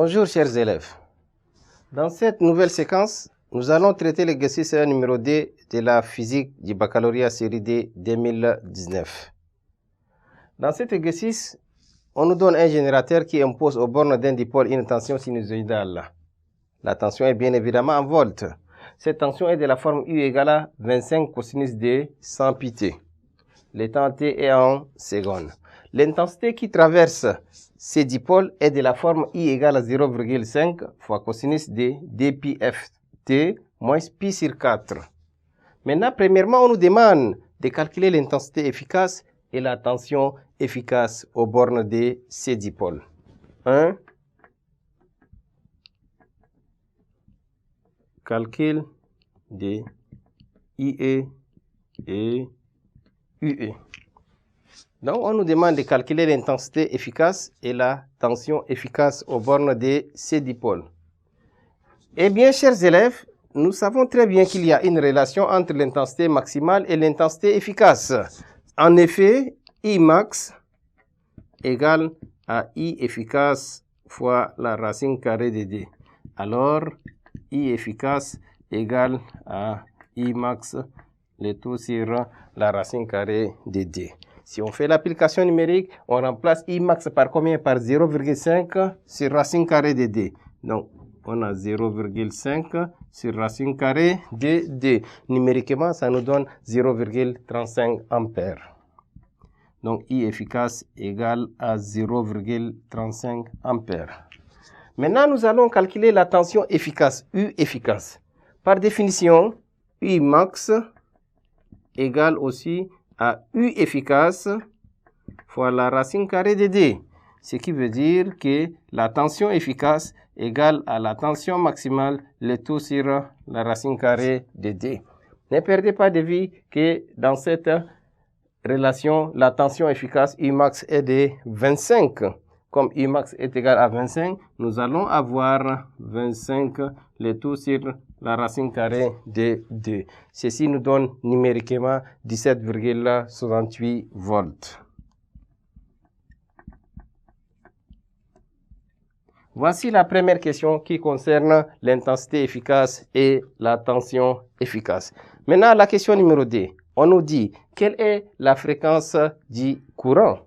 Bonjour chers élèves. Dans cette nouvelle séquence, nous allons traiter l'exercice numéro D de la physique du baccalauréat série D 2019. Dans cet exercice, on nous donne un générateur qui impose aux bornes d'un dipôle une tension sinusoïdale. La tension est bien évidemment en volts. Cette tension est de la forme U égale à 25 cosinus de 100 pt. Le temps t est en secondes. L'intensité qui traverse ces dipôles est de la forme I égale à 0,5 fois cosinus de dπft moins pi sur 4. Maintenant, premièrement, on nous demande de calculer l'intensité efficace et la tension efficace aux bornes de ces dipôles. 1. Calcul de IE et UE. Donc, on nous demande de calculer l'intensité efficace et la tension efficace aux bornes de ces dipôles. Eh bien, chers élèves, nous savons très bien qu'il y a une relation entre l'intensité maximale et l'intensité efficace. En effet, I max égale à I efficace fois la racine carrée de D. Alors, I efficace égale à I max, le tout sur la racine carrée de D. Si on fait l'application numérique, on remplace I max par combien? Par 0,5 sur racine carrée de D. Donc, on a 0,5 sur racine carrée de D. Numériquement, ça nous donne 0,35 ampères. Donc, I efficace égale à 0,35 ampères. Maintenant, nous allons calculer la tension efficace, U efficace. Par définition, U max égale aussi à U efficace fois la racine carrée de D. Ce qui veut dire que la tension efficace égale à la tension maximale, le tout sur la racine carrée de D. Ne perdez pas de vue que dans cette relation, la tension efficace U max est de 25. Comme U max est égal à 25, nous allons avoir 25, le tout sur la racine carrée de 2. Ceci nous donne numériquement 17,68 volts. Voici la première question qui concerne l'intensité efficace et la tension efficace. Maintenant, la question numéro 2. On nous dit, quelle est la fréquence du courant?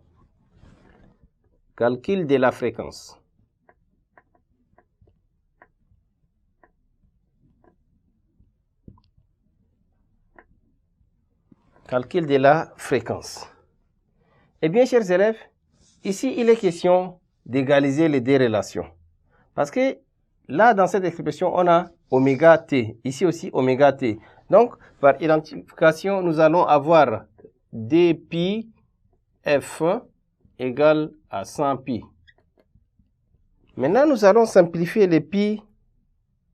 Calcul de la fréquence. Calcul de la fréquence. Eh bien, chers élèves, ici, il est question d'égaliser les deux relations. Parce que là, dans cette expression, on a oméga t. Ici aussi, oméga t. Donc, par identification, nous allons avoir dπ f égale à 100 pi. Maintenant, nous allons simplifier les pi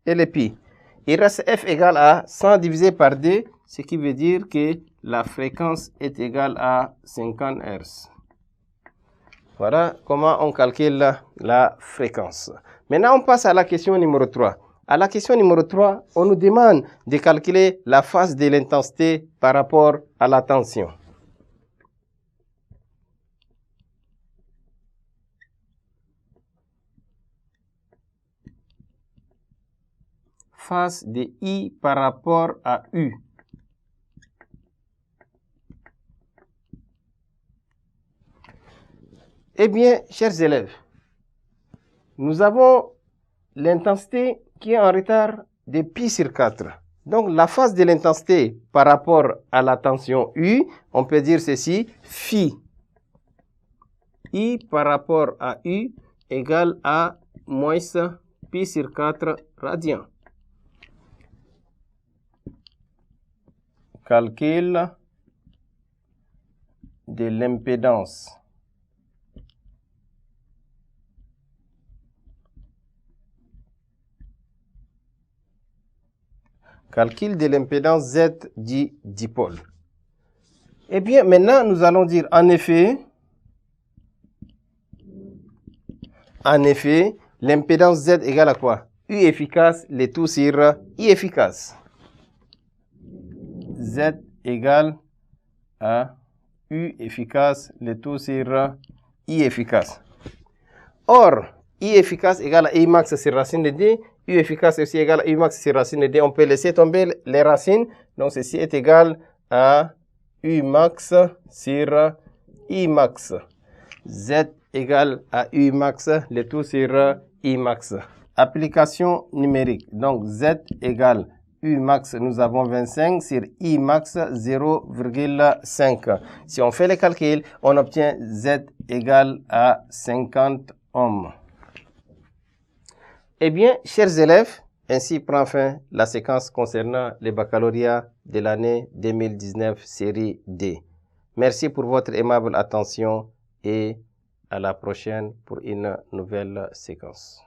et les pi. Il reste f égale à 100 divisé par d, ce qui veut dire que la fréquence est égale à 50 Hz. Voilà comment on calcule la fréquence. Maintenant, on passe à la question numéro 3. À la question numéro 3, on nous demande de calculer la phase de l'intensité par rapport à la tension. Phase de I par rapport à U. Eh bien, chers élèves, nous avons l'intensité qui est en retard de pi sur 4. Donc, la phase de l'intensité par rapport à la tension U, on peut dire ceci, phi I par rapport à U égale à moins pi sur 4 radians. Calcul de l'impédance. Calcul de l'impédance Z du dipôle. Eh bien, maintenant, nous allons dire en effet, l'impédance Z égale à quoi? U efficace, le tout sur I efficace. Z égale à U efficace, le tout sur I efficace. Or, I efficace égale à I max sur racine de D. U efficace aussi égale à U max sur racine de D. On peut laisser tomber les racines. Donc, ceci est égal à U max sur I max. Z égale à U max, le tout sur I max. Application numérique. Donc, Z égale U max, nous avons 25 sur I max 0,5. Si on fait les calculs, on obtient Z égale à 50 ohms. Eh bien, chers élèves, ainsi prend fin la séquence concernant les baccalauréats de l'année 2019 série D. Merci pour votre aimable attention et à la prochaine pour une nouvelle séquence.